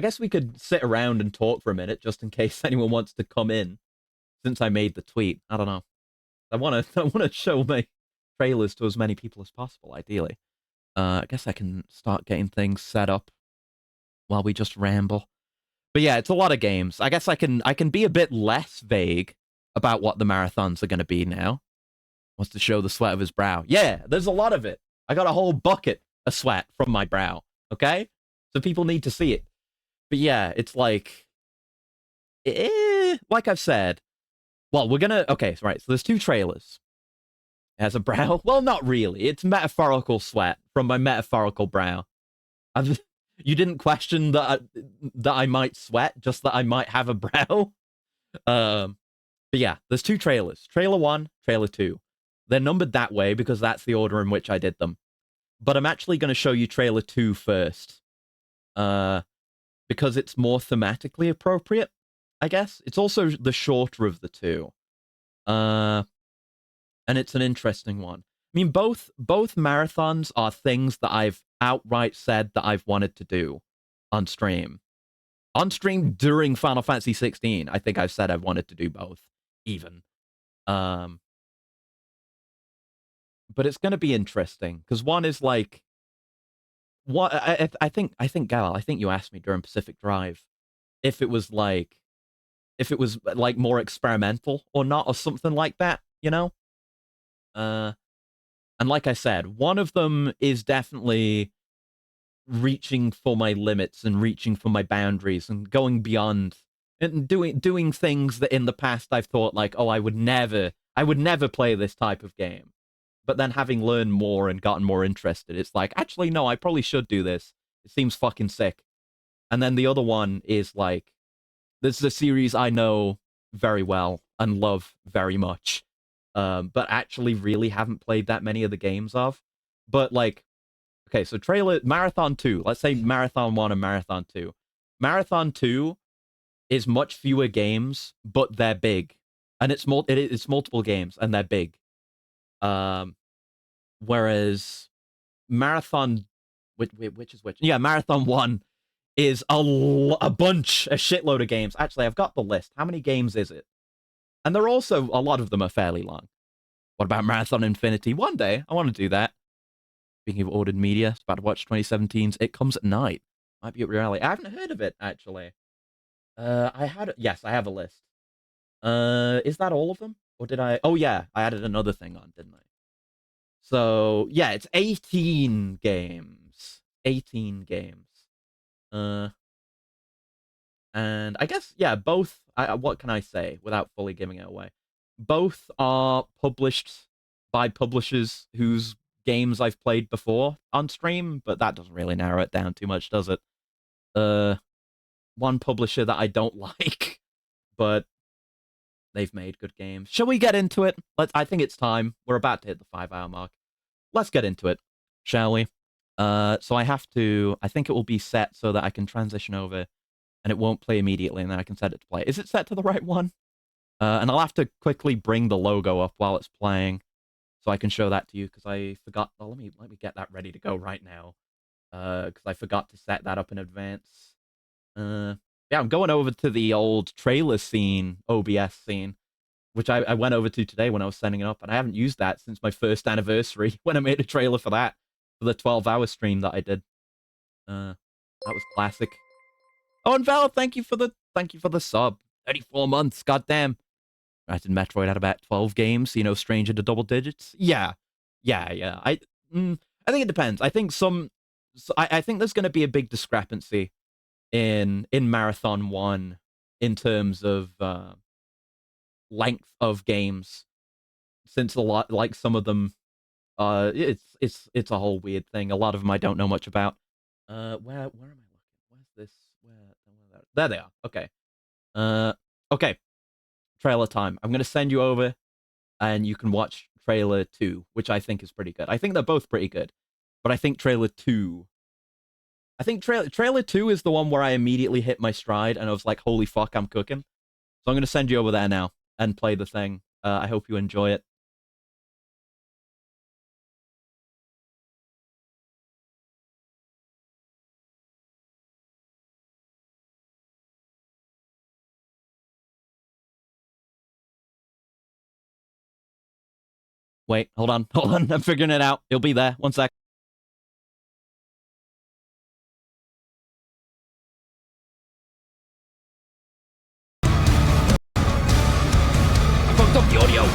I guess we could sit around and talk for a minute just in case anyone wants to come in since I made the tweet. I don't know. I want to show my trailers to as many people as possible, ideally. I guess I can start getting things set up while we just ramble. But yeah, it's a lot of games. I guess I can be a bit less vague about what the marathons are going to be now. Wants to show the sweat of his brow. Yeah, there's a lot of it. I got a whole bucket of sweat from my brow. Okay, so people need to see it. But yeah, it's like I've said. Well, we're gonna okay, right. So there's two trailers. It has a brow. Well, not really. It's metaphorical sweat from my metaphorical brow. I've, you didn't question that I might sweat, just that I might have a brow. But yeah, there's two trailers. Trailer 1, Trailer 2. They're numbered that way because that's the order in which I did them. But I'm actually going to show you Trailer 2 first. Because it's more thematically appropriate, I guess. It's also the shorter of the two. And it's an interesting one. I mean, both marathons are things that I've outright said that I've wanted to do on stream. On stream during Final Fantasy 16, I think I've said I've wanted to do both, even. But it's going to be interesting because one is like, what I think Gal, I think you asked me during Pacific Drive if it was like more experimental or not or something like that, you know. And like I said, one of them is definitely reaching for my limits and reaching for my boundaries and going beyond and doing things that in the past I've thought like, oh, I would never play this type of game. But then having learned more and gotten more interested, it's like, actually, no, I probably should do this. It seems fucking sick. And then the other one is like, this is a series I know very well and love very much, but actually really haven't played that many of the games of. But like, okay, so trailer Marathon 2. Let's say Marathon 1 and Marathon 2. Marathon 2 is much fewer games, but they're big, and it's multiple games and they're big. Whereas Marathon, which is which? Yeah, Marathon 1 is a bunch, a shitload of games. Actually, I've got the list. How many games is it? And they're also, a lot of them are fairly long. What about Marathon Infinity? One day, I want to do that. Speaking of ordered media, it's about to watch 2017's It Comes at Night. Might be up your alley. I haven't heard of it, actually. Yes, I have a list. Is that all of them? Or did I? Oh, yeah, I added another thing on, didn't I? So, yeah, it's 18 games. 18 games. Uh, and I guess, yeah, both, what can I say without fully giving it away? Both are published by publishers whose games I've played before on stream, but that doesn't really narrow it down too much, does it? One publisher that I don't like, but they've made good games. Shall we get into it? I think it's time. We're about to hit the 5-hour mark. Let's get into it, shall we? So I think it will be set so that I can transition over and it won't play immediately, and then I can set it to play. Is it set to the right one? And I'll have to quickly bring the logo up while it's playing, so I can show that to you because I forgot. Oh, let me get that ready to go right now. Because I forgot to set that up in advance. Yeah, I'm going over to the old trailer scene, OBS scene, which I went over to today when I was setting it up, and I haven't used that since my first anniversary when I made a trailer for that for the 12-hour stream that I did. That was classic. Oh, and Val, thank you for the sub. 34 months, goddamn. Imagine Metroid had about 12 games, stranger to double digits. Yeah. Yeah. I think it depends. I think I think there's going to be a big discrepancy in Marathon 1 in terms of length of games, since a lot, like some of them, it's a whole weird thing. A lot of them I don't know much about. Where am I looking? Where's this? Where there they are. Okay. Okay. Trailer time. I'm gonna send you over, and you can watch trailer 2, which I think is pretty good. I think they're both pretty good, but I think trailer 2 is the one where I immediately hit my stride, and I was like, "Holy fuck, I'm cooking!" So I'm gonna send you over there now and play the thing. I hope you enjoy it. wait, hold on, hold on. I'm figuring it out. It'll be there. One sec. I fucked up the audio.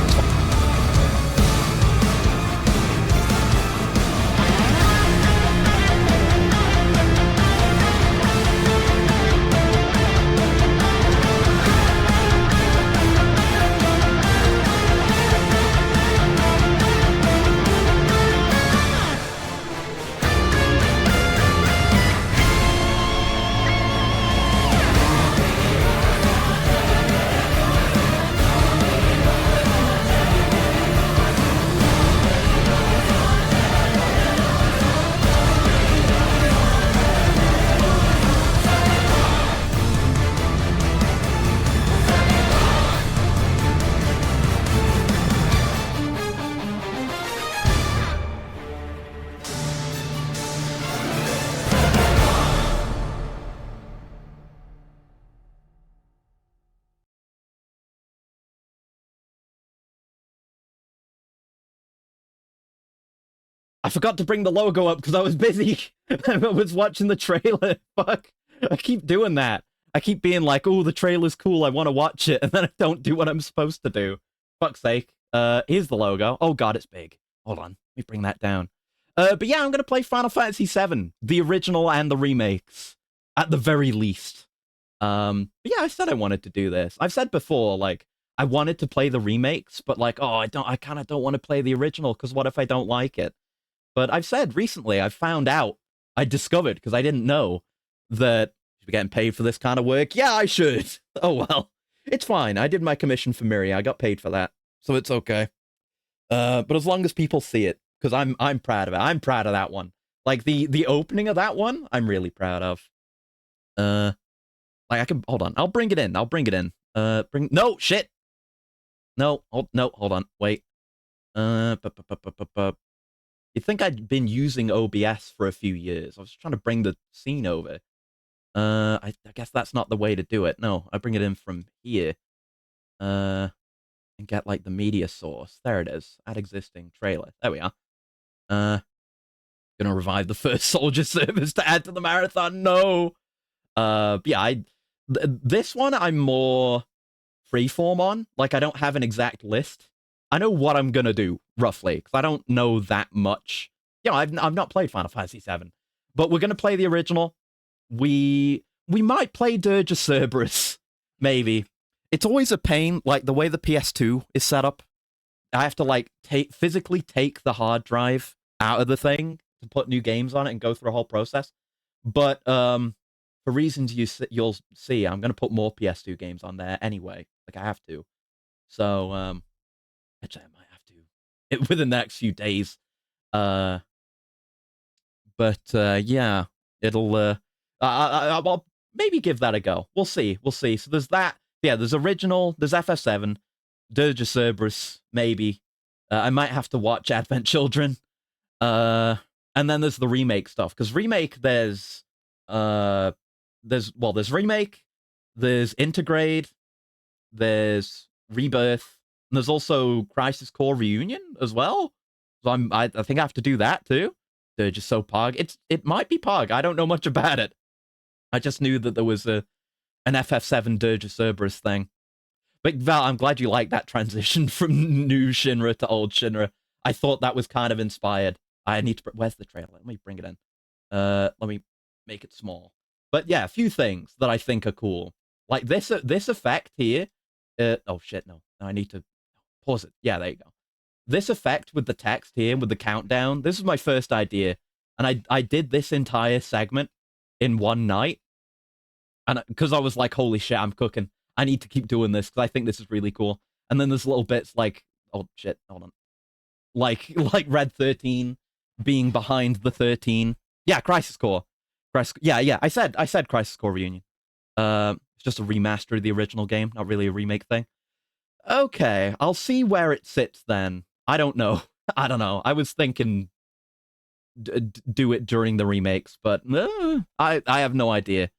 I forgot to bring the logo up because I was busy. I was watching the trailer. Fuck. I keep doing that. I keep being like, oh, the trailer's cool. I want to watch it. And then I don't do what I'm supposed to do. Fuck's sake. Here's the logo. Oh, God, it's big. Hold on. Let me bring that down. But yeah, I'm going to play Final Fantasy VII, the original and the remakes, at the very least. But yeah, I said I wanted to do this. I've said before, like, I wanted to play the remakes, but like, oh, I kind of don't want to play the original because what if I don't like it? But I've said recently, I found out, I discovered, because I didn't know, that should be getting paid for this kind of work. Yeah, I should. Oh, well. It's fine. I did my commission for Miri. I got paid for that. So it's okay. But as long as people see it, because I'm proud of it. I'm proud of that one. Like, the opening of that one, I'm really proud of. Like, I can... Hold on. I'll bring it in. No, shit! No, hold on. Wait. You'd think I'd been using OBS for a few years. I was trying to bring the scene over. I guess that's not the way to do it. No, I bring it in from here. And get, like, the media source. There it is. Add existing trailer. There we are. Gonna revive the first soldier service to add to the marathon. No! Yeah, this one I'm more freeform on. Like, I don't have an exact list. I know what I'm gonna do, roughly, because I don't know that much. You know, I've not played Final Fantasy VII, but we're gonna play the original. We might play Dirge of Cerberus, maybe. It's always a pain, like, the way the PS2 is set up. I have to, like, physically take the hard drive out of the thing to put new games on it and go through a whole process. But, for reasons you'll see, I'm gonna put more PS2 games on there anyway. Like, I have to. So, actually, I might have to within the next few days. But yeah, it'll. I'll maybe give that a go. We'll see. So there's that. Yeah, there's original. There's FF7, Dirge of Cerberus. Maybe. I might have to watch Advent Children. And then there's the remake stuff. Because remake, there's remake. There's Intergrade. There's Rebirth. And there's also Crisis Core Reunion as well. So I think I have to do that too. They're just so Pog. It might be Pog. I don't know much about it. I just knew that there was an FF7 Dirge of Cerberus thing. But Val, I'm glad you like that transition from new Shinra to old Shinra. I thought that was kind of inspired. I need to... Where's the trailer? Let me bring it in. Let me make it small. But yeah, a few things that I think are cool. Like this effect here. Oh shit, no. I need to pause it. Yeah, there you go. This effect with the text here, with the countdown, this is my first idea. And I did this entire segment in one night. And because I was like, holy shit, I'm cooking. I need to keep doing this because I think this is really cool. And then there's little bits like, oh shit, hold on. Like Red 13 being behind the 13. Yeah, Crisis Core. Yeah, I said Crisis Core Reunion. It's just a remaster of the original game, not really a remake thing. Okay, I'll see where it sits then. I don't know. I was thinking do it during the remakes, but I have no idea.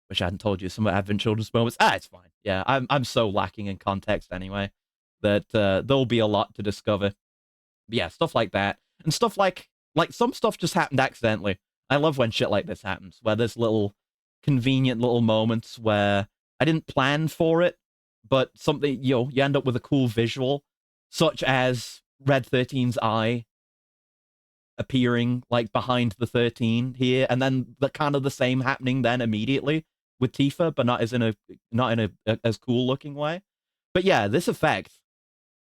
Wish I hadn't told you some Advent Children's moments. It's fine. Yeah, I'm so lacking in context anyway that there'll be a lot to discover. But yeah, stuff like that. And stuff like some stuff just happened accidentally. I love when shit like this happens, where there's little convenient little moments where I didn't plan for it, but something, you end up with a cool visual, such as Red 13's eye appearing like behind the 13 here, and then the kind of the same happening then immediately with Tifa, but not in a as cool looking way. But yeah, this effect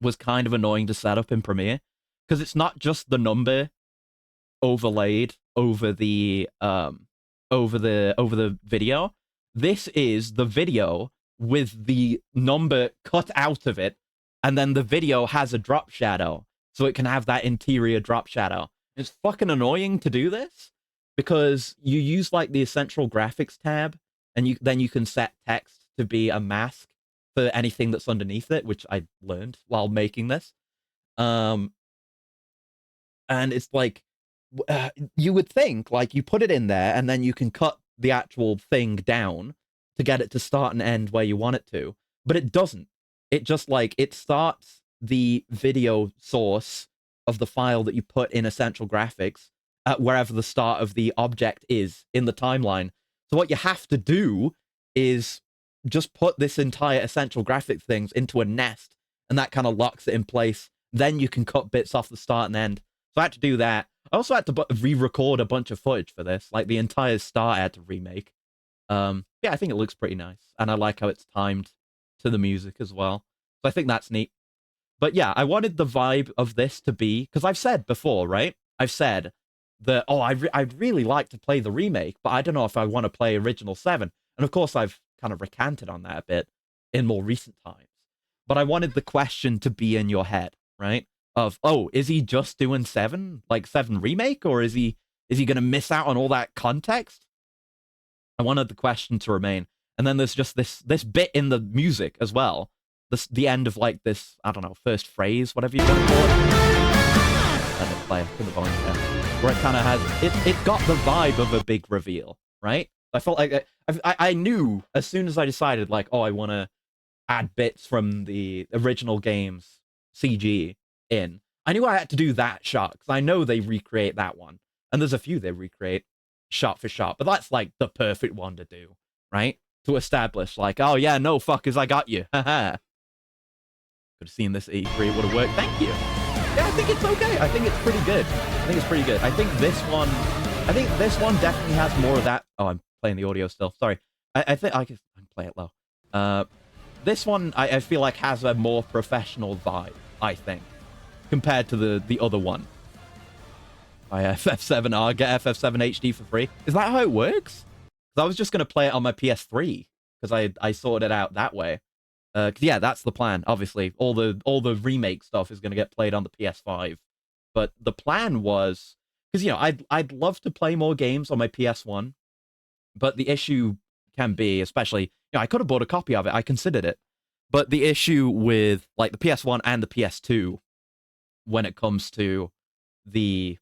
was kind of annoying to set up in Premiere because it's not just the number overlaid over the video. This is the video with the number cut out of it, and then the video has a drop shadow, so it can have that interior drop shadow. It's fucking annoying to do this because you use like the essential graphics tab, and you can set text to be a mask for anything that's underneath it, which I learned while making this. And it's like you would think like you put it in there and then you can cut the actual thing down to get it to start and end where you want it to, but it doesn't. It just like it starts the video source of the file that you put in essential graphics at wherever the start of the object is in the timeline. So what you have to do is just put this entire essential graphics things into a nest, and that kind of locks it in place. Then you can cut bits off the start and end. So I had to do that. I also had to re-record a bunch of footage for this, like the entire start I had to remake. Yeah, I think it looks pretty nice, and I like how it's timed to the music as well. So I think that's neat. But yeah, I wanted the vibe of this to be, because I've said before, right? I've said that, oh, I'd really like to play the remake, but I don't know if I want to play Original 7. And of course, I've kind of recanted on that a bit in more recent times. But I wanted the question to be in your head, right? Of, oh, is he just doing 7, like 7 remake, or is he going to miss out on all that context? I wanted the question to remain. And then there's just this bit in the music as well. The end of like this, I don't know, first phrase, whatever you want to call it. Let it play to the volume there. Where it kind of has, it got the vibe of a big reveal, right? I felt like I knew as soon as I decided like, oh, I want to add bits from the original game's CG in. I knew I had to do that shot because I know they recreate that one. And there's a few they recreate shot for shot, but that's like the perfect one to do, right? To establish like, oh yeah, no fuckers, I got you. Haha. Could have seen this at E3, it would have worked. Thank you. Yeah, I think it's okay. I think it's pretty good. I think this one definitely has more of that. Oh, I'm playing the audio still. Sorry. I think I can play it low. This one I feel like has a more professional vibe, I think, compared to the other one. Buy FF7R, get FF7 HD for free. Is that how it works? Because I was just going to play it on my PS3 because I sorted it out that way. Yeah, that's the plan. Obviously, all the remake stuff is going to get played on the PS5. But the plan was, because I'd love to play more games on my PS1, but the issue can be, especially, I could have bought a copy of it. I considered it, but the issue with like the PS1 and the PS2, when it comes to the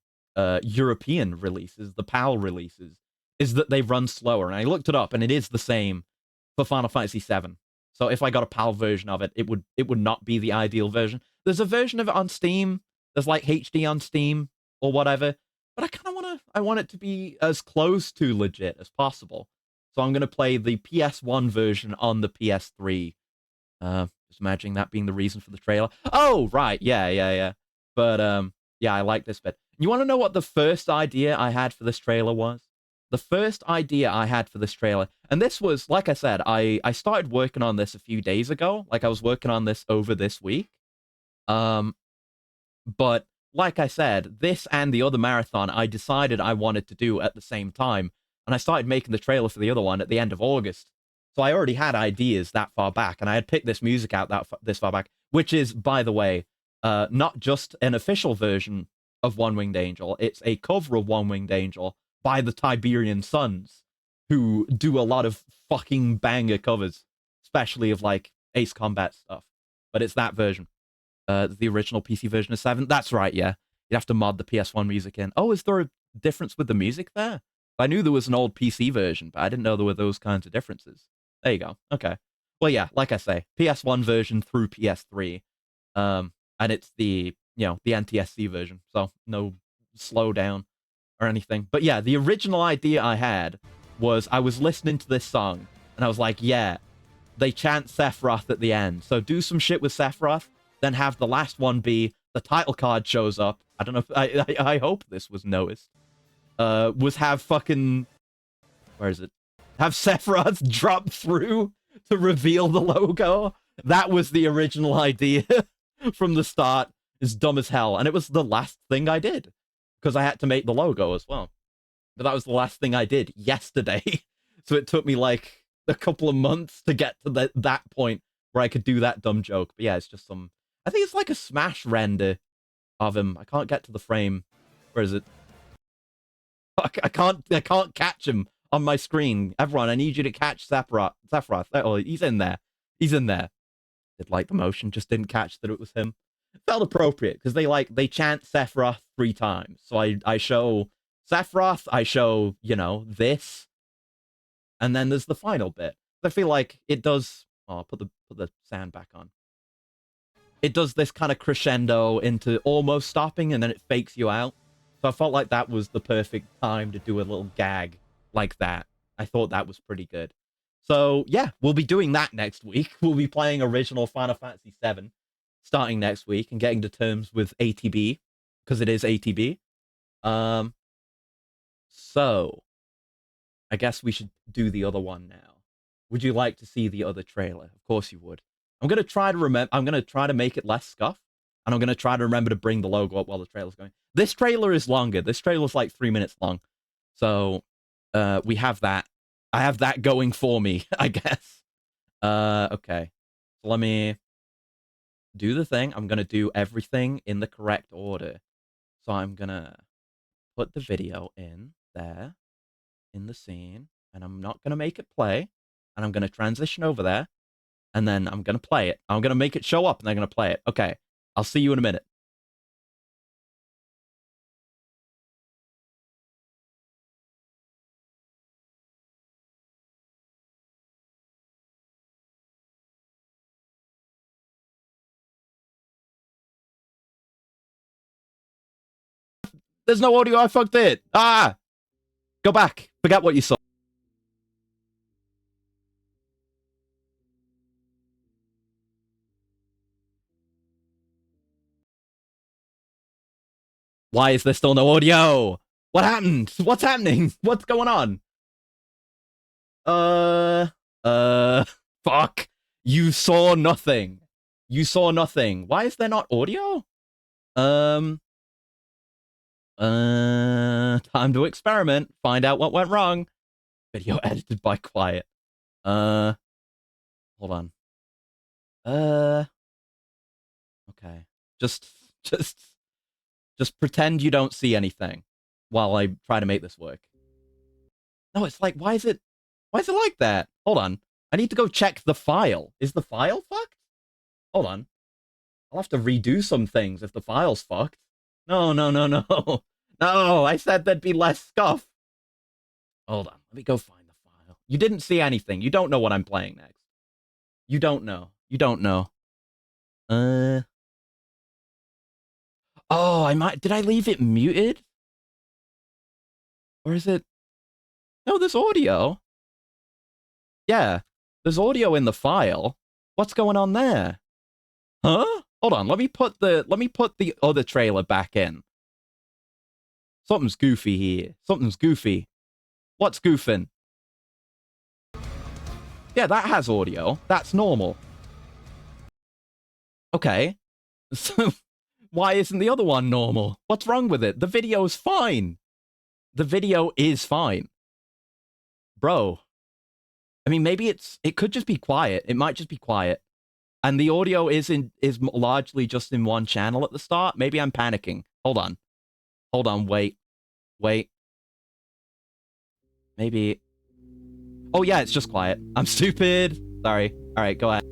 European releases, the PAL releases, is that they run slower. And I looked it up, and it is the same for Final Fantasy VII. So if I got a PAL version of it, it would not be the ideal version. There's a version of it on Steam. There's like HD on Steam or whatever. But I kind of want it to be as close to legit as possible. So I'm going to play the PS1 version on the PS3. Just imagining that being the reason for the trailer. Oh, right. Yeah. But yeah, I like this bit. You want to know what the first idea I had for this trailer was? The first idea I had for this trailer, and this was, like I said, I started working on this a few days ago. Like, I was working on this over this week. But, like I said, this and the other marathon, I decided I wanted to do at the same time. And I started making the trailer for the other one at the end of August. So I already had ideas that far back, and I had picked this music out this far back, which is, by the way, not just an official version of One Winged Angel. It's a cover of One Winged Angel by the Tiberian Suns, who do a lot of fucking banger covers, especially of like Ace Combat stuff. But it's that version. The original PC version of 7. That's right, yeah. You'd have to mod the PS1 music in. Oh, is there a difference with the music there? I knew there was an old PC version, but I didn't know there were those kinds of differences. There you go. Okay. Well, yeah, like I say, PS1 version through PS3. And it's the the NTSC version, so no slowdown or anything. But yeah, the original idea I had was I was listening to this song, and I was like, yeah, they chant Sephiroth at the end, so do some shit with Sephiroth, then have the last one be the title card shows up. I don't know if I hope this was noticed. Was have fucking, where is it? Have Sephiroth drop through to reveal the logo. That was the original idea from the start. It's dumb as hell. And it was the last thing I did because I had to make the logo as well. But that was the last thing I did yesterday. So it took me like a couple of months to get to that point where I could do that dumb joke. But yeah, it's just some, I think it's like a Smash render of him. I can't get to the frame. Where is it? I can't catch him on my screen. Everyone, I need you to catch Sephiroth. Oh, he's in there. He's in there. Did like the motion, just didn't catch that it was him. It felt appropriate because they chant Sephiroth 3 times. So I show Sephiroth, I show, this, and then there's the final bit. I feel like it does. Oh, I'll put the sound back on. It does this kind of crescendo into almost stopping, and then it fakes you out. So I felt like that was the perfect time to do a little gag like that. I thought that was pretty good. So yeah, we'll be doing that next week. We'll be playing original Final Fantasy VII starting next week and getting to terms with ATB because it is ATB. So I guess we should do the other one now. Would you like to see the other trailer? Of course you would. I'm gonna try to make it less scuff, and I'm gonna try to remember to bring the logo up while the trailer's going. This trailer is longer. This trailer's like 3 minutes long. So we have that. I have that going for me, I guess. Okay. So let me do the thing. I'm gonna do everything in the correct order. So I'm gonna put the video in there, in the scene, and I'm not gonna make it play, and I'm gonna transition over there, and then I'm gonna play it. I'm gonna make it show up, and I'm gonna play it. Okay. I'll see you in a minute. There's no audio. I fucked it. Ah! Go back. Forget what you saw. Why is there still no audio? What happened? What's happening? What's going on? Fuck. You saw nothing. You saw nothing. Why is there not audio? Time to experiment. Find out what went wrong. Video edited by Quiet. Hold on. Okay. Just pretend you don't see anything while I try to make this work. No, it's like, why is it like that? Hold on. I need to go check the file. Is the file fucked? Hold on. I'll have to redo some things if the file's fucked. No. No, I said there'd be less scuff. Hold on. Let me go find the file. You didn't see anything. You don't know what I'm playing next. You don't know. You don't know. Oh, did I leave it muted? Or is it? No, there's audio. Yeah, there's audio in the file. What's going on there? Huh? Hold on. Let me put the other trailer back in. Something's goofy here. Something's goofy. What's goofing? Yeah, that has audio. That's normal. Okay. So why isn't the other one normal? What's wrong with it? The video's fine. The video is fine. Bro. I mean, maybe it could just be quiet. It might just be quiet. And the audio is largely just in one channel at the start. Maybe I'm panicking. Hold on. Wait. Maybe. Oh yeah, it's just quiet. I'm stupid. Sorry. All right, go ahead.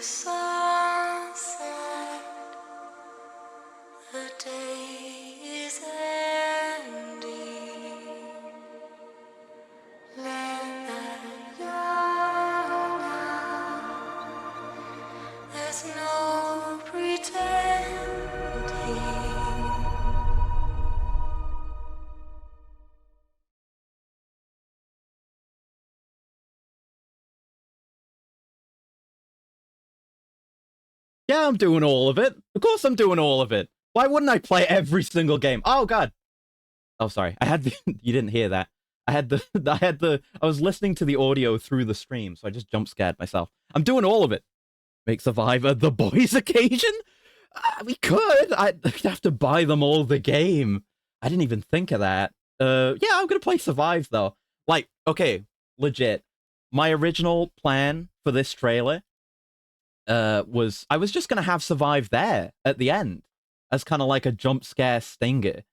sunset, the day is ending. Let that young out. There's no pretending. Yeah, I'm doing all of it. Of course I'm doing all of it. Why wouldn't I play every single game? Oh, God. Oh, sorry. I had the... You didn't hear that. I was listening to the audio through the stream, so I just jump scared myself. I'm doing all of it. Make Survivor the boys' occasion? We could. I'd have to buy them all the game. I didn't even think of that. Yeah, I'm gonna play Survive, though. Like, okay, legit. My original plan for this trailer was I was just gonna have Survive there at the end as kind of like a jump scare stinger.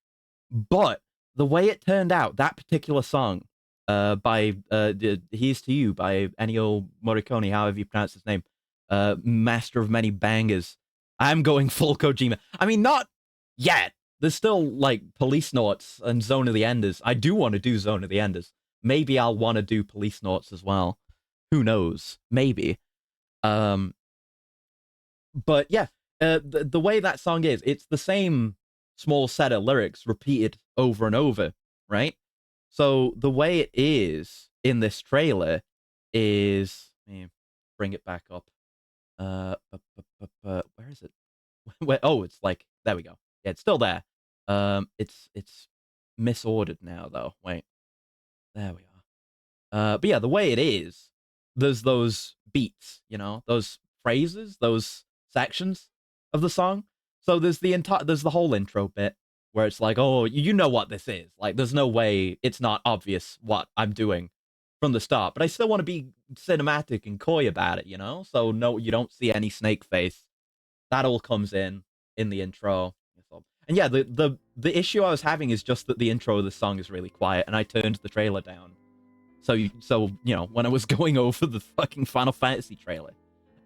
But the way it turned out, that particular song by Here's to You by Ennio Morricone, however you pronounce his name, master of many bangers. I'm going full Kojima. I mean, not yet. There's still like Police Noughts and Zone of the Enders. I do want to do Zone of the Enders. Maybe I'll want to do Police Noughts as well. Who knows? Maybe. But yeah, the way that song is, it's the same small set of lyrics repeated over and over, right? So the way it is in this trailer is, let me bring it back up. Where is it? Where, oh, it's like, there we go. Yeah, it's still there. It's misordered now though. Wait, there we are. But yeah, the way it is, there's those beats, you know, those phrases, those sections of the song. So there's the whole intro bit where it's like, oh, you know what this is. Like, there's no way it's not obvious what I'm doing from the start. But I still want to be cinematic and coy about it, you know? So no, you don't see any snake face. That all comes in the intro. And yeah, the issue I was having is just that the intro of the song is really quiet, and I turned the trailer down. So you know, when I was going over the fucking Final Fantasy trailer,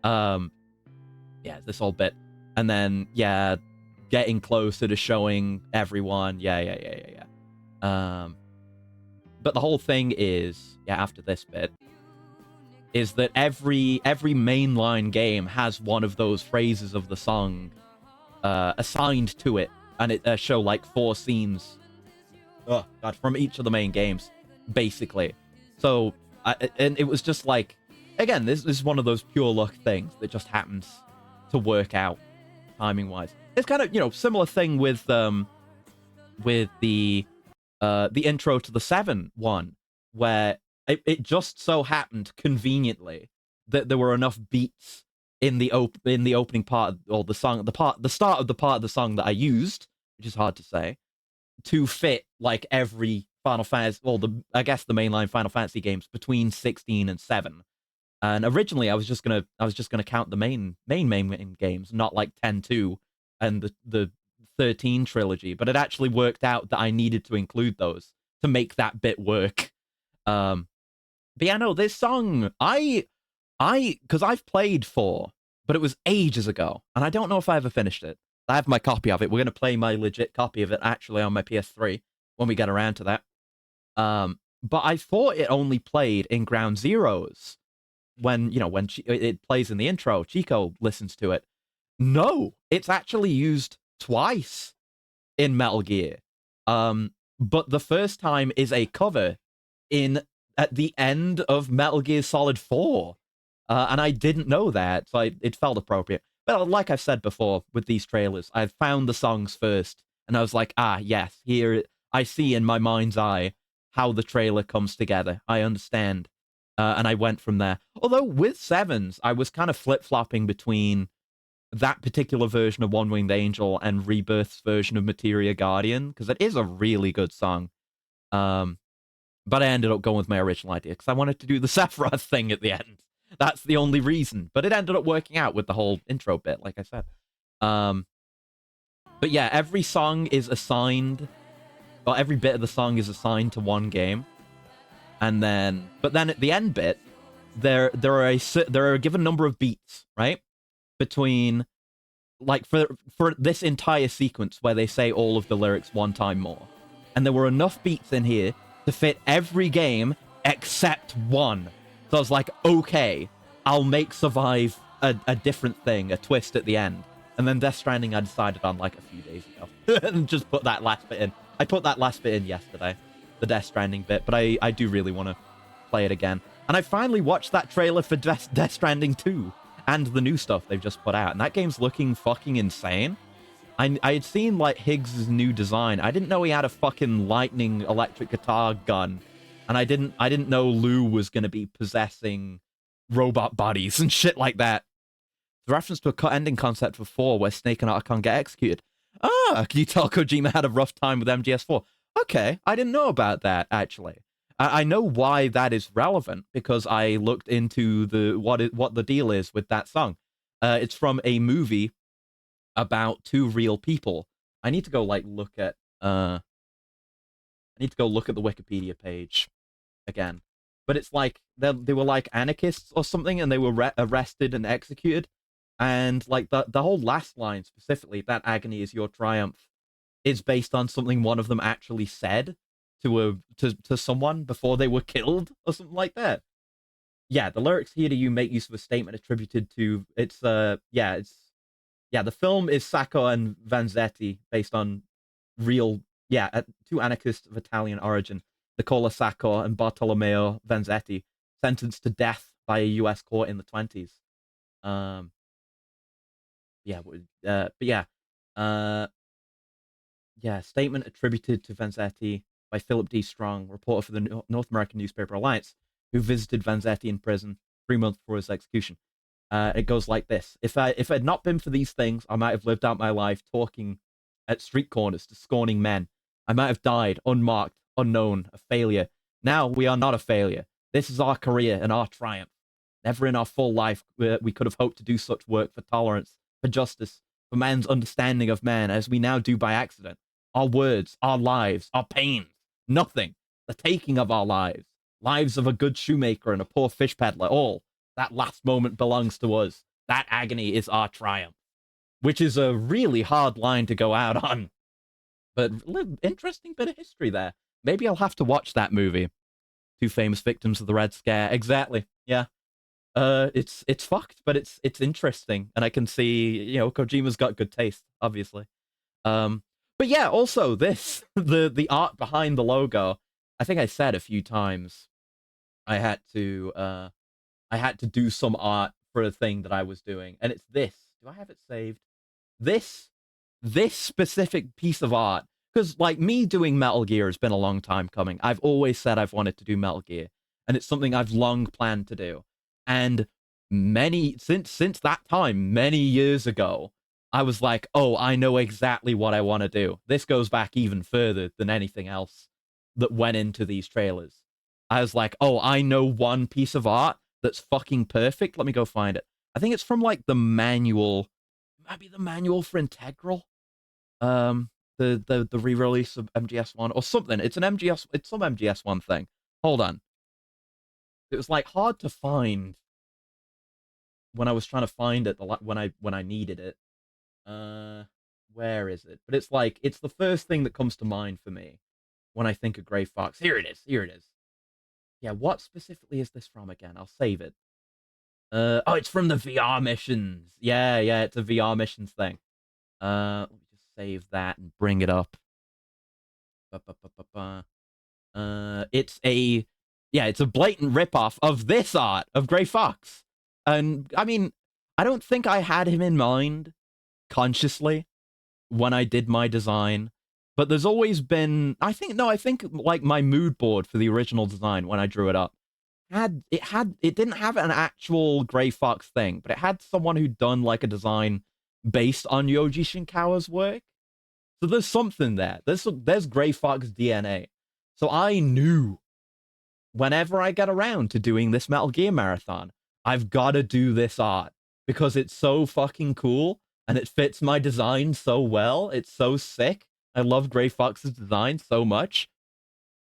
yeah, this whole bit, and then yeah, getting closer to showing everyone, yeah. But the whole thing is, yeah, after this bit, is that every mainline game has one of those phrases of the song assigned to it, and it show like 4 scenes. Oh God, from each of the main games, basically. So, and it was just like, again, this is one of those pure luck things that just happens to work out timing wise. It's kind of, you know, similar thing with the intro to the 7 one, where it just so happened conveniently that there were enough beats in the opening part, or the start of the part of the song that I used, which is hard to say, to fit like every Final Fantasy, well, I guess the mainline Final Fantasy games between 16 and 7. And originally I was just gonna count the main games, not like 10-2 and the 13 trilogy, but it actually worked out that I needed to include those to make that bit work. But yeah, no, this song, because I've played 4, but it was ages ago, and I don't know if I ever finished it. I have my copy of it. We're gonna play my legit copy of it actually on my PS3 when we get around to that. But I thought it only played in Ground Zeroes when, you know, when it plays in the intro, Chico listens to it. No, it's actually used twice in Metal Gear. But the first time is a cover at the end of Metal Gear Solid 4. And I didn't know that, so it felt appropriate. But like I've said before with these trailers, I found the songs first, and I was like, ah, yes, here I see in my mind's eye how the trailer comes together. I understand. And I went from there. Although with 7s, I was kind of flip-flopping between that particular version of One Winged Angel and Rebirth's version of Materia Guardian, because it is a really good song. But I ended up going with my original idea, because I wanted to do the Sephiroth thing at the end. That's the only reason. But it ended up working out with the whole intro bit, like I said. But yeah, every song is assigned, well, every bit of the song is assigned to one game. And then, but then at the end bit, there are a given number of beats, right? between like for this entire sequence where they say all of the lyrics one time more. And there were enough beats in here to fit every game except one. So I was like, okay, I'll make Survive a different thing, a twist at the end. And then Death Stranding I decided on like a few days ago. And just put that last bit in. I put that last bit in yesterday, the Death Stranding bit, but I do really want to play it again. And I finally watched that trailer for Death Stranding 2 and the new stuff they've just put out. And that game's looking fucking insane. I had seen like Higgs' new design. I didn't know he had a fucking lightning electric guitar gun, and I didn't know Lou was gonna be possessing robot bodies and shit like that. The reference to a ending concept for 4 where Snake and Otacon get executed. Ah, can you tell Kojima had a rough time with MGS4? Okay, I didn't know about that actually. I know why that is relevant because I looked into what the deal is with that song. It's from a movie about 2 real people. I need to go like look at I need to go look at the Wikipedia page again. But it's like they were like anarchists or something, and they were arrested and executed. And like the whole last line specifically, that agony is your triumph, is based on something one of them actually said to someone before they were killed or something like that. Yeah, the lyrics here to you make use of a statement attributed to the film is Sacco and Vanzetti, based on real, 2 anarchists of Italian origin, Nicola Sacco and Bartolomeo Vanzetti, sentenced to death by a U.S. court in the 20s. Statement attributed to Vanzetti by Philip D. Strong, reporter for the North American newspaper Alliance, who visited Vanzetti in prison 3 months before his execution. It goes like this. If it had not been for these things, I might have lived out my life talking at street corners to scorning men. I might have died, unmarked, unknown, a failure. Now we are not a failure. This is our career and our triumph. Never in our full life we could have hoped to do such work for tolerance, for justice, for man's understanding of man as we now do by accident. Our words, our lives, our pains, nothing. The taking of our lives, lives of a good shoemaker and a poor fish peddler, all. That last moment belongs to us. That agony is our triumph. Which is a really hard line to go out on. But interesting bit of history there. Maybe I'll have to watch that movie. 2 famous victims of the Red Scare. Exactly. Yeah. It's fucked, but it's interesting. And I can see, Kojima's got good taste, obviously. But yeah, also this, the art behind the logo, I think I said a few times I had to do some art for a thing that I was doing, and it's this. Do I have it saved? This specific piece of art, because like me doing Metal Gear has been a long time coming. I've always said I've wanted to do Metal Gear, and it's something I've long planned to do. And since that time, many years ago, I was like, oh, I know exactly what I want to do. This goes back even further than anything else that went into these trailers. I was like, oh, I know one piece of art that's fucking perfect. Let me go find it. I think it's from like the manual, maybe the manual for Integral. The re-release of MGS1 or something. It's some MGS1 thing. Hold on. It was like hard to find when I was trying to find it when I needed it. Where is it? But it's the first thing that comes to mind for me when I think of Gray Fox. Here it is. Yeah, what specifically is this from again? I'll save it. It's from the VR missions. Yeah, it's a VR missions thing. Let me just save that and bring it up. It's a blatant ripoff of this art of Gray Fox. And I mean, I don't think I had him in mind consciously when I did my design, but there's always been, I think like my mood board for the original design when I drew it up it didn't have an actual Gray Fox thing, but it had someone who'd done like a design based on Yoji Shinkawa's work. So there's something there. There's Gray Fox DNA. So I knew whenever I get around to doing this Metal Gear marathon, I've got to do this art because it's so fucking cool and it fits my design so well. It's so sick. I love Gray Fox's design so much.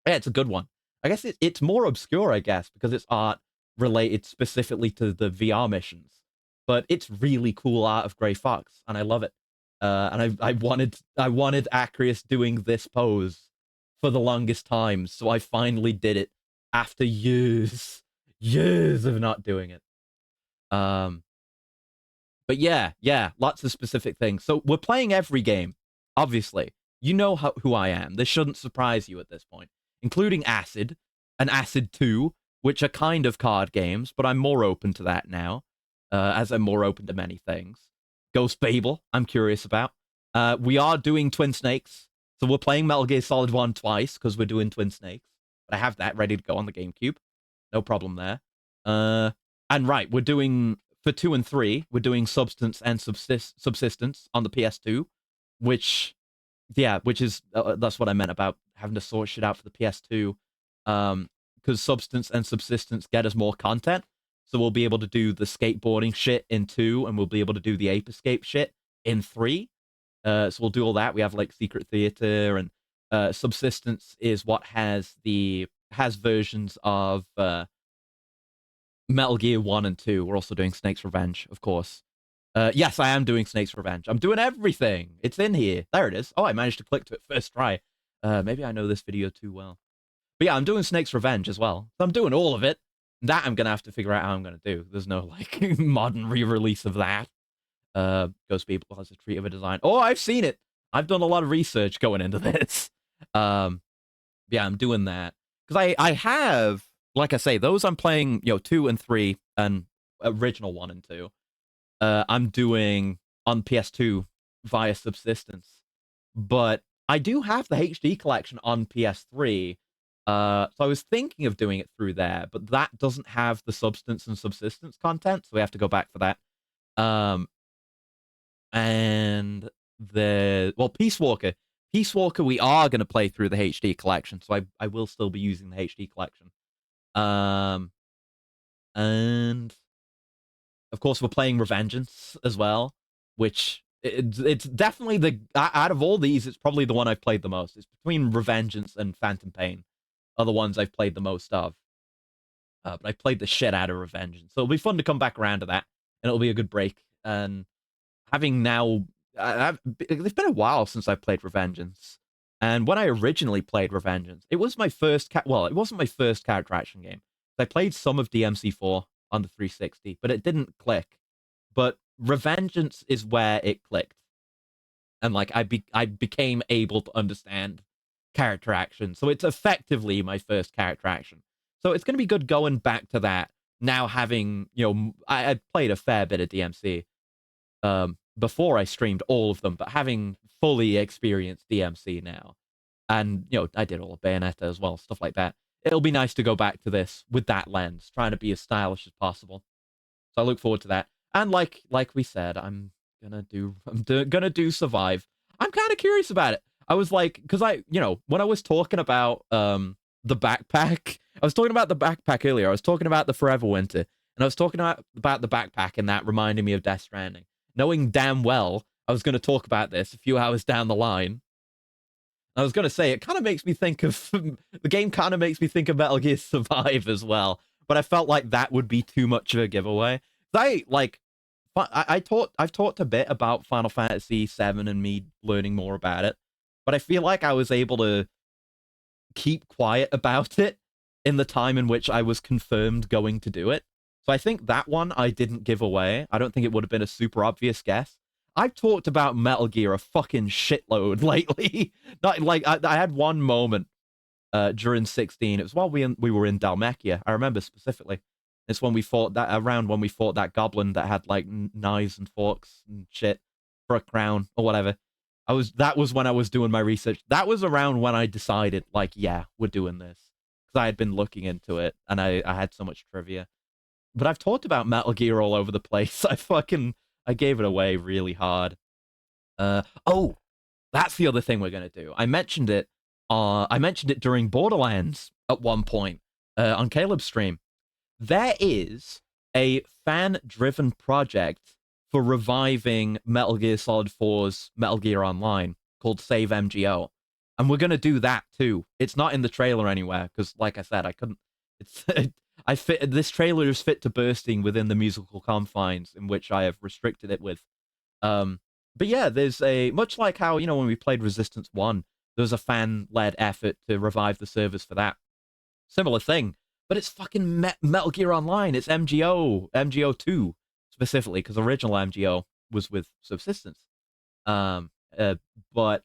Yeah, it's a good one. I guess it's more obscure, I guess, because it's art related specifically to the VR missions. but it's really cool art of Gray Fox, and I love it. And I wanted Acrius doing this pose for the longest time, so I finally did it after years of not doing it. Um, but yeah, lots of specific things. So we're playing every game, obviously. You know who I am. This shouldn't surprise you at this point, including Acid and Acid 2, which are kind of card games, but I'm more open to that now, as I'm more open to many things. Ghost Babel, I'm curious about. We are doing Twin Snakes, so we're playing Metal Gear Solid 1 twice because we're doing Twin Snakes. But I have that ready to go on the GameCube. No problem there. And right, we're doing for 2 and 3, we're doing Substance and Subsistence on the PS2, which which is that's what I meant about having to sort shit out for the PS2. Because Substance and Subsistence get us more content, so we'll be able to do the skateboarding shit in 2, and we'll be able to do the ape escape shit in 3. So we'll do all that. We have like Secret Theater, and Subsistence is what has versions of Metal Gear 1 and 2. We're also doing Snake's Revenge, of course. Yes, I am doing Snake's Revenge. I'm doing everything. It's in here. There it is. Oh, I managed to click to it first try. Maybe I know this video too well. But yeah, I'm doing Snake's Revenge as well. So I'm doing all of it. That I'm going to have to figure out how I'm going to do. There's no, like, modern re-release of that. Ghost People has a treat of a design. Oh, I've seen it. I've done a lot of research going into this. Yeah, I'm doing that. Because I have, like I say, those I'm playing, 2 and 3, and original 1 and 2. I'm doing on PS2 via Subsistence. But I do have the HD collection on PS3. So I was thinking of doing it through there, but that doesn't have the Substance and Subsistence content, so we have to go back for that. And Peace Walker. Peace Walker, we are going to play through the HD collection, so I will still be using the HD collection. And of course, we're playing Revengeance as well, which it's definitely out of all these, it's probably the one I've played the most. It's between Revengeance and Phantom Pain are the ones I've played the most of. But I played the shit out of Revengeance, so it'll be fun to come back around to that, and it'll be a good break. And having now, it's been a while since I played Revengeance, and when I originally played Revengeance, it was my first it wasn't my first character action game. I played some of DMC4 on the 360, but it didn't click. But Revengeance is where it clicked, and like I became able to understand character action. So it's effectively my first character action. So it's going to be good going back to that now, having I played a fair bit of DMC before I streamed all of them, but having fully experienced DMC now, and I did all of Bayonetta as well, stuff like that. It'll be nice to go back to this with that lens, trying to be as stylish as possible. So I look forward to that. And like we said, I'm gonna do Survive. I'm kind of curious about it. I was like, because when I was talking about the backpack, I was talking about the backpack earlier. I was talking about the Forever Winter, and I was talking about the backpack, and that reminded me of Death Stranding, knowing damn well I was going to talk about this a few hours down the line. I was going to say, it kind of makes me think of the game kind of makes me think of Metal Gear Survive as well, but I felt like that would be too much of a giveaway. I've talked a bit about Final Fantasy VII and me learning more about it, but I feel like I was able to keep quiet about it in the time in which I was confirmed going to do it. So I think that one I didn't give away. I don't think it would have been a super obvious guess. I've talked about Metal Gear a fucking shitload lately. Not like I had one moment during 16. It was while we were in Dalmekia. I remember specifically. It's when we fought that goblin that had like knives and forks and shit for a crown or whatever. That was when I was doing my research. That was around when I decided, like, yeah, we're doing this, because I had been looking into it and I had so much trivia. But I've talked about Metal Gear all over the place. I gave it away really hard. Oh, that's the other thing we're gonna do. I mentioned it during Borderlands at one point on Caleb's stream. There is a fan-driven project for reviving Metal Gear Solid 4's Metal Gear Online called Save MGO, and we're gonna do that too. It's not in the trailer anywhere because, like I said, I couldn't. It's this trailer is fit to bursting within the musical confines in which I have restricted it with. Um, but yeah, there's a much like how when we played Resistance 1, there was a fan-led effort to revive the servers for that. Similar thing, but it's fucking Metal Gear Online. It's MGO 2 specifically, because original MGO was with Subsistence. Um, uh, but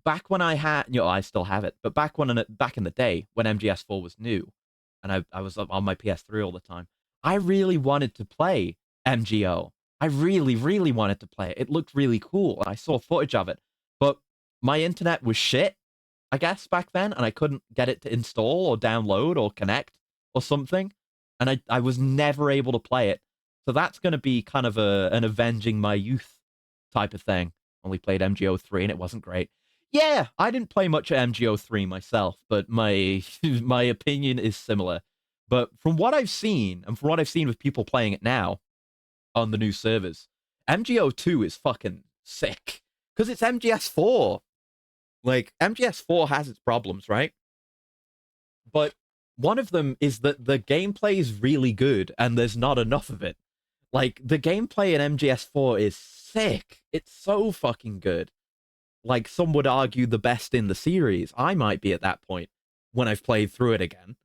back when I had, I still have it, but back in the day when MGS4 was new, and I was on my PS3 all the time, I really wanted to play MGO. I really, really wanted to play it. It looked really cool. I saw footage of it, but my internet was shit, I guess, back then, and I couldn't get it to install or download or connect or something, and I was never able to play it. So that's going to be kind of an avenging my youth type of thing. Only played MGO 3 and it wasn't great. Yeah, I didn't play much of MGO 3 myself, but my my opinion is similar. But from what I've seen, and from what I've seen with people playing it now on the new servers, MGO 2 is fucking sick. Because it's MGS4. Like, MGS4 has its problems, right? But one of them is that the gameplay is really good and there's not enough of it. Like, the gameplay in MGS4 is sick. It's so fucking good. Like, some would argue the best in the series. I might be at that point when I've played through it again.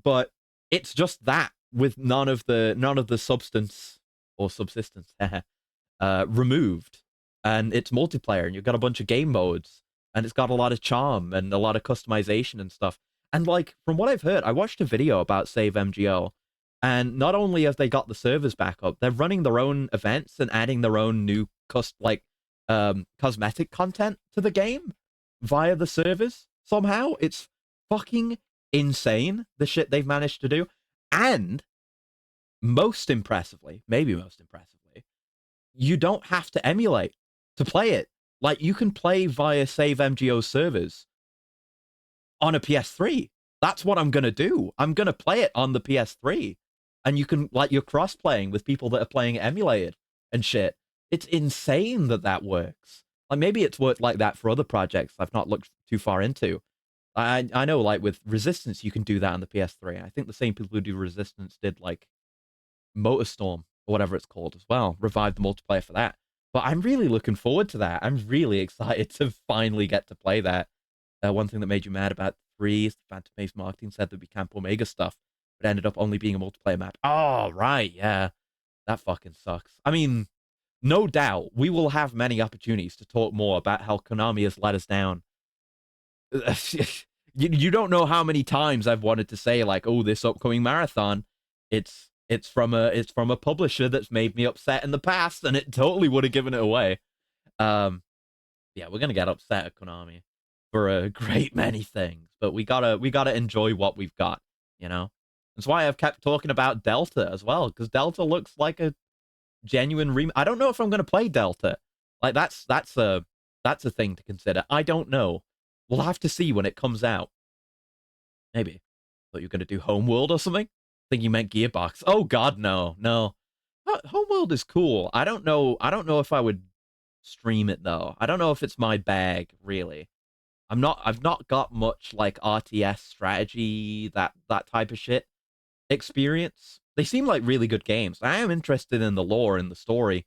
But it's just that with none of the substance or subsistence removed. And it's multiplayer, and you've got a bunch of game modes, and it's got a lot of charm and a lot of customization and stuff. And like, from what I've heard, I watched a video about Save MGO, and not only have they got the servers back up, they're running their own events and adding their own new cosmetic content to the game via the servers somehow. It's fucking insane, the shit they've managed to do. And most impressively, maybe most impressively, you don't have to emulate to play it. Like, you can play via Save MGO servers on a PS3. That's what I'm going to do. I'm going to play it on the PS3. And you can, like, you're cross-playing with people that are playing emulated and shit. It's insane that that works. Like, maybe it's worked like that for other projects I've not looked too far into. I know, like, with Resistance, you can do that on the PS3. I think the same people who do Resistance did, like, Motorstorm, or whatever it's called as well. Revive the multiplayer for that. But I'm really looking forward to that. I'm really excited to finally get to play that. One thing that made you mad about 3 is the Phantom Pace marketing said there'd be Camp Omega stuff, but ended up only being a multiplayer map. Oh, right, yeah. That fucking sucks. I mean, no doubt we will have many opportunities to talk more about how Konami has let us down. You don't know how many times I've wanted to say, like, oh, this upcoming marathon, it's from a publisher that's made me upset in the past, and it totally would have given it away. Yeah, we're gonna get upset at Konami for a great many things, but we gotta enjoy what we've got, you know. That's why I've kept talking about Delta as well, because Delta looks like a genuine I don't know if I'm gonna play Delta. Like, that's a thing to consider. I don't know. We'll have to see when it comes out. Maybe. Thought you were gonna do Homeworld or something. Think you meant Gearbox. Oh God, no, no. Homeworld is cool. I don't know. I don't know if I would stream it though. I don't know if it's my bag really. I've not got much like RTS strategy, that type of shit experience. They seem like really good games. I am interested in the lore and the story,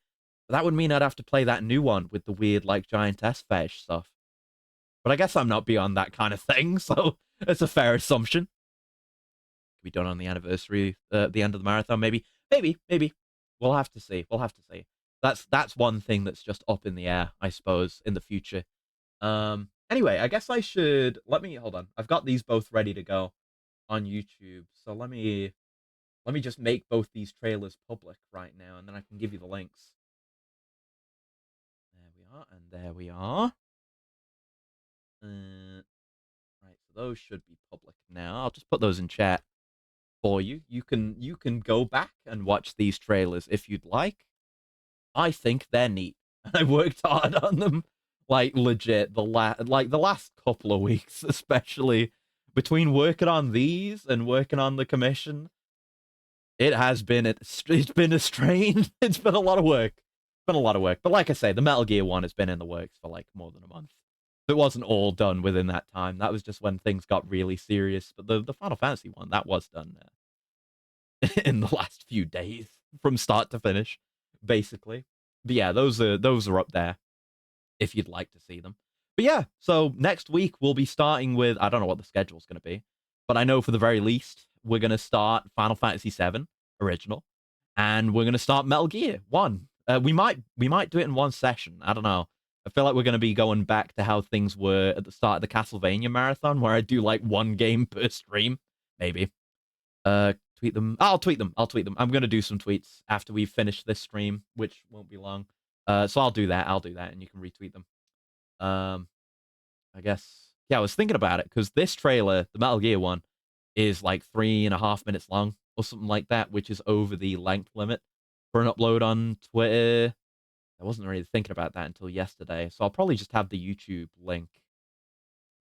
but that would mean I'd have to play that new one with the weird like giantess fetish stuff. But I guess I'm not beyond that kind of thing, so it's a fair assumption. Could be done on the anniversary, the end of the marathon, maybe. Maybe. We'll have to see. We'll have to see. That's one thing that's just up in the air, I suppose, in the future. Anyway, I guess I should hold on. I've got these both ready to go on YouTube, so let me just make both these trailers public right now, and then I can give you the links. There we are, and there we are. Right, so those should be public now. I'll just put those in chat for you. You can go back and watch these trailers if you'd like. I think they're neat. I worked hard on them, like legit. The last couple of weeks, especially between working on these and working on the commission, it's been a strain. It's been a lot of work. It's been a lot of work. But like I say, the Metal Gear one has been in the works for like more than a month. It wasn't all done within that time. That was just when things got really serious. But the Final Fantasy one, that was done in the last few days from start to finish, basically. But yeah, those are up there if you'd like to see them. But yeah, so next week we'll be starting with, I don't know what the schedule's going to be, but I know for the very least we're going to start Final Fantasy VII original, and we're going to start Metal Gear 1. We might do it in one session. I don't know. I feel like we're going to be going back to how things were at the start of the Castlevania marathon, where I do like one game per stream, maybe. Tweet them. I'll tweet them. I'll tweet them. I'm gonna do some tweets after we finish this stream, which won't be long. So I'll do that. I'll do that, and you can retweet them. Um, I guess. Yeah, I was thinking about it because this trailer, the Metal Gear one, is like 3.5 minutes long or something like that, which is over the length limit for an upload on Twitter. I wasn't really thinking about that until yesterday, so I'll probably just have the YouTube link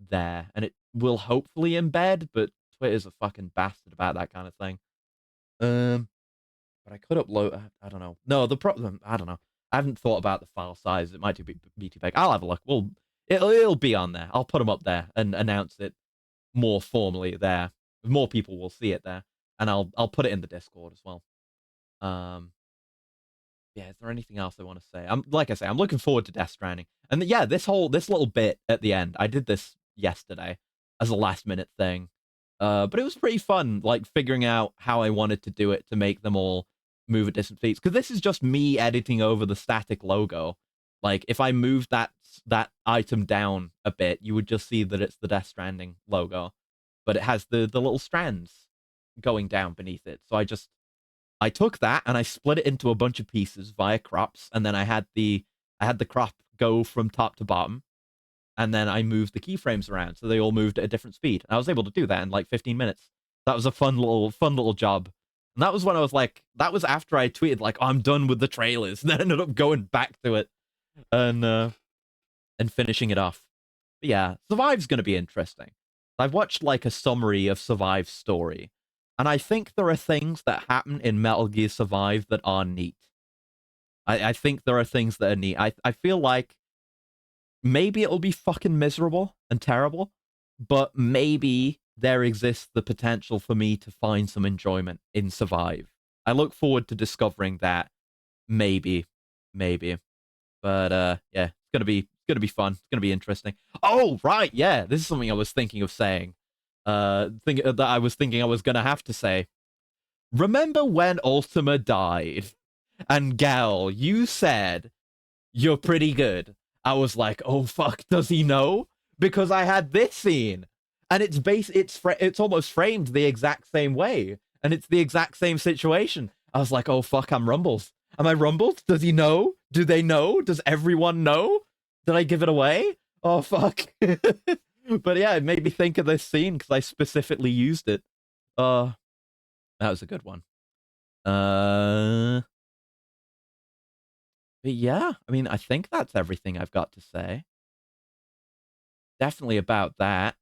there, and it will hopefully embed. But Twitter's a fucking bastard about that kind of thing. Um, but I could upload. I don't know. No, the problem. I don't know. I haven't thought about the file size. It might be too big. I'll have a look. Well, it'll be on there. I'll put them up there and announce it more formally there. More people will see it there, and I'll put it in the Discord as well. Um, yeah. Is there anything else I want to say? Like I say, I'm looking forward to Death Stranding, and yeah, this little bit at the end. I did this yesterday as a last minute thing. But it was pretty fun, like figuring out how I wanted to do it to make them all move at different speeds. Because this is just me editing over the static logo. Like if I moved that item down a bit, you would just see that it's the Death Stranding logo, but it has the little strands going down beneath it. So I took that and I split it into a bunch of pieces via crops, and then I had the crop go from top to bottom, and then I moved the keyframes around so they all moved at a different speed. And I was able to do that in like 15 minutes. That was a fun little job. And that was when I was like, that was after I tweeted like, oh, I'm done with the trailers, and then I ended up going back to it and finishing it off. But yeah, Survive's gonna be interesting. I've watched like a summary of Survive's story, and I think there are things that happen in Metal Gear Survive that are neat. I think there are things that are neat. I feel like maybe it'll be fucking miserable and terrible, but maybe there exists the potential for me to find some enjoyment in Survive. I look forward to discovering that. Maybe, maybe, but yeah, it's gonna be fun. It's gonna be interesting. Oh right, yeah, this is something I was thinking of saying. That I was thinking I was gonna have to say. Remember when Ultima died, and Gal, you said you're pretty good. I was like, oh fuck, does he know? Because I had this scene, and it's almost framed the exact same way, and it's the exact same situation. I was like, oh fuck, I'm Rumbles. Am I Rumbled? Does he know? Do they know? Does everyone know? Did I give it away? Oh fuck. But yeah, it made me think of this scene because I specifically used it. That was a good one. But yeah, I mean, I think that's everything I've got to say. Definitely about that.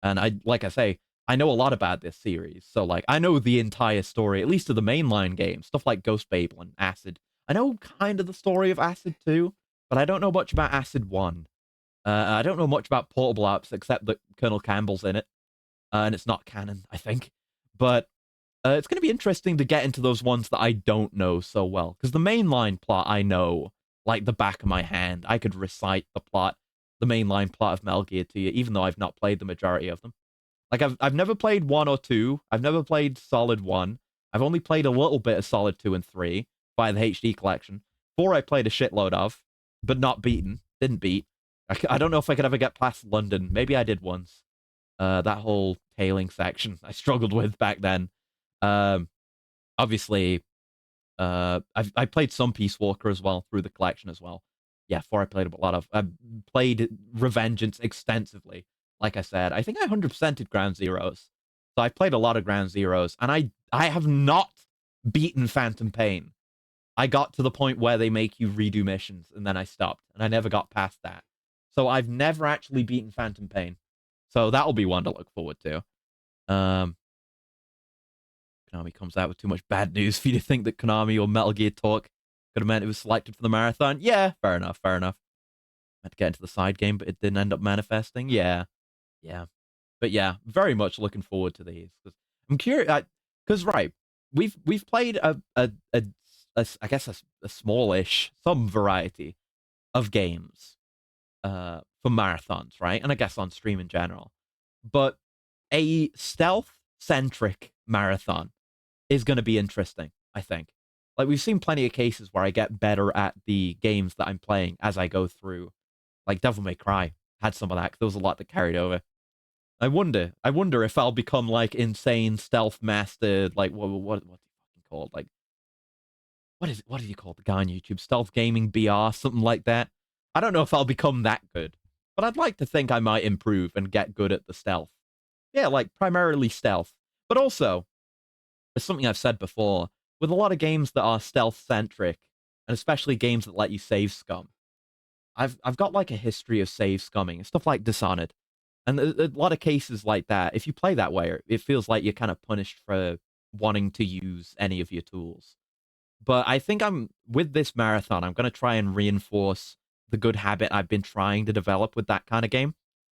And like I say, I know a lot about this series. So like I know the entire story, at least of the mainline games, stuff like Ghost Babel and Acid. I know kind of the story of Acid 2, but I don't know much about Acid 1. I don't know much about Portable Ops except that Colonel Campbell's in it. And it's not canon, I think. But it's going to be interesting to get into those ones that I don't know so well. Because the mainline plot I know like the back of my hand. I could recite the mainline plot of Metal Gear to you, even though I've not played the majority of them. Like I've never played 1 or 2. I've never played Solid 1. I've only played a little bit of Solid 2 and 3 by the HD collection. 4 I played a shitload of, but not beaten. Didn't beat. I don't know if I could ever get past London. Maybe I did once. That whole tailing section I struggled with back then. Obviously, I played some Peace Walker as well through the collection as well. Yeah, 4 I played a lot of. I played Revengeance extensively. Like I said, I think I 100%ed Ground Zeroes. So I played a lot of Ground Zeroes, and I have not beaten Phantom Pain. I got to the point where they make you redo missions, and then I stopped, and I never got past that. So I've never actually beaten Phantom Pain. So that'll be one to look forward to. Konami comes out with too much bad news for you to think that Konami or Metal Gear Talk could have meant it was selected for the marathon. Yeah, fair enough, fair enough. Had to get into the side game, but it didn't end up manifesting. Yeah, yeah. But yeah, very much looking forward to these. Because I'm curious, because, right, we've played I guess a smallish some variety of games for marathons, right? And I guess on stream in general. But a stealth centric marathon is going to be interesting, I think. Like we've seen plenty of cases where I get better at the games that I'm playing as I go through. Like Devil May Cry had some of that. 'Cause there was a lot that carried over. I wonder if I'll become like insane stealth master. Like what's he fucking called? Like what do you call the guy on YouTube? Stealth gaming BR, something like that. I don't know if I'll become that good, but I'd like to think I might improve and get good at the stealth. Yeah, like primarily stealth, but also it's something I've said before with a lot of games that are stealth centric, and especially games that let you save scum. I've got like a history of save scumming, stuff like Dishonored, and a lot of cases like that. If you play that way, it feels like you're kind of punished for wanting to use any of your tools. But I think I'm with this marathon, I'm going to try and reinforce the good habit I've been trying to develop with that kind of game,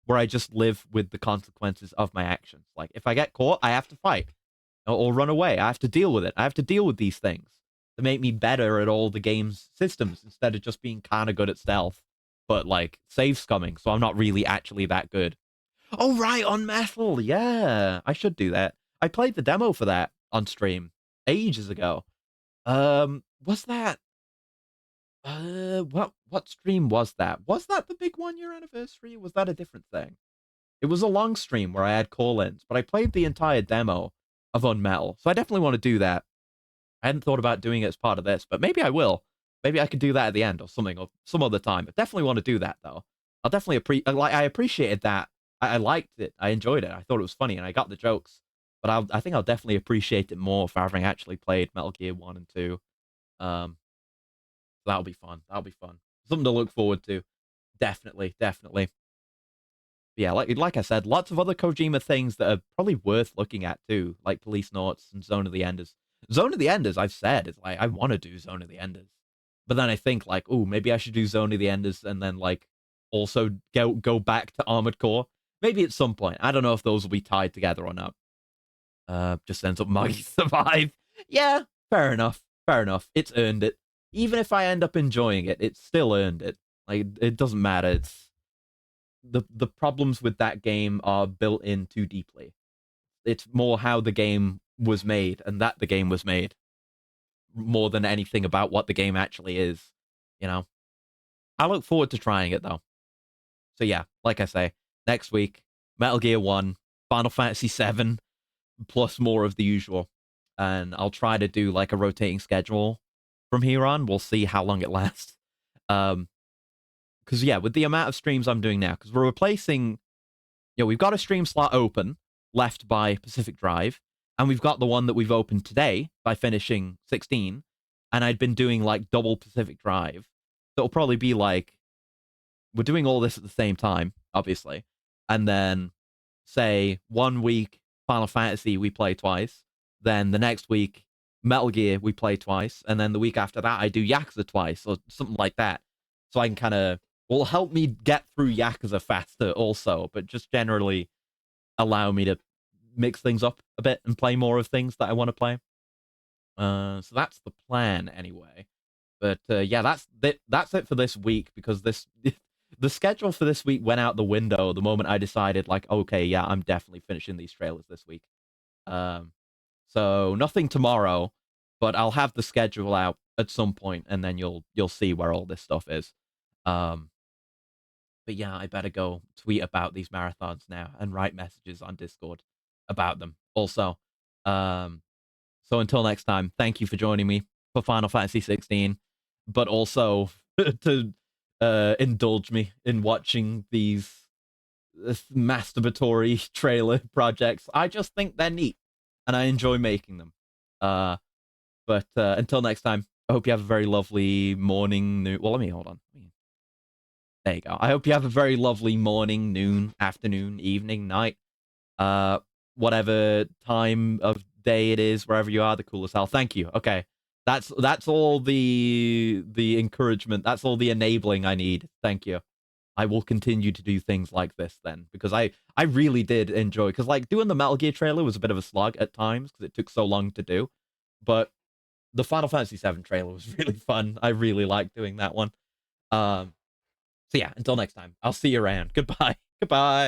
where I just live with the consequences of my actions. Like if I get caught, I have to fight or run away. I have to deal with it. I have to deal with these things to make me better at all the game's systems instead of just being kind of good at stealth, but like save scumming. So I'm not really actually that good. Oh, right, on Metal. Yeah, I should do that. I played the demo for that on stream ages ago. Was that what stream was that? Was that the big 1 year anniversary? Was that a different thing? It was a long stream where I had call-ins, but I played the entire demo of Unmetal, so I definitely want to do that. I hadn't thought about doing it as part of this, but maybe I will. Maybe I could do that at the end or something, or some other time. I definitely want to do that though. I'll definitely I appreciated that. I liked it. I enjoyed it. I thought it was funny, and I got the jokes. But I think I'll definitely appreciate it more for having actually played Metal Gear 1 and 2. Um, that'll be fun. That'll be fun. Something to look forward to. Definitely, definitely. Yeah, like I said, lots of other Kojima things that are probably worth looking at too, like Police Notes and Zone of the Enders. Zone of the Enders, I've said, is like I want to do Zone of the Enders, but then I think like, oh, maybe I should do Zone of the Enders and then like also go back to Armored Core. Maybe at some point. I don't know if those will be tied together or not. Just ends up Maggie Survive. Yeah, fair enough. Fair enough. It's earned it. Even if I end up enjoying it, it's still earned it. Like it doesn't matter. It's the problems with that game are built in too deeply. It's more how the game was made and that the game was made more than anything about what the game actually is, you know. I look forward to trying it though. So yeah, like I say, next week, Metal Gear 1, Final Fantasy 7, plus more of the usual. And I'll try to do like a rotating schedule from here on. We'll see how long it lasts. Because yeah, with the amount of streams I'm doing now, because we're replacing, we've got a stream slot open left by Pacific Drive, and we've got the one that we've opened today by finishing 16, and I'd been doing like double Pacific Drive. So it'll probably be like we're doing all this at the same time, obviously, and then say 1 week Final Fantasy we play twice, then the next week Metal Gear we play twice, and then the week after that I do Yakuza twice or something like that. So I can kind of will help me get through Yakuza faster also, but just generally allow me to mix things up a bit and play more of things that I want to play. So that's the plan anyway. But yeah, that's it for this week because this the schedule for this week went out the window the moment I decided like, okay, yeah, I'm definitely finishing these trailers this week. So nothing tomorrow, but I'll have the schedule out at some point, and then you'll see where all this stuff is. But yeah, I better go tweet about these marathons now and write messages on Discord about them. Also, so until next time, thank you for joining me for Final Fantasy 16, but also to indulge me in watching these masturbatory trailer projects. I just think they're neat, and I enjoy making them. But until next time, I hope you have a very lovely morning. Well, let me hold on. There you go. I hope you have a very lovely morning, noon, afternoon, evening, night, whatever time of day it is, wherever you are. The coolest hell. Thank you. Okay, that's all the encouragement. That's all the enabling I need. Thank you. I will continue to do things like this then because I really did enjoy because like doing the Metal Gear trailer was a bit of a slog at times because it took so long to do. but the Final Fantasy VII trailer was really fun. I really liked doing that one. So yeah, until next time, I'll see you around. Goodbye. Goodbye.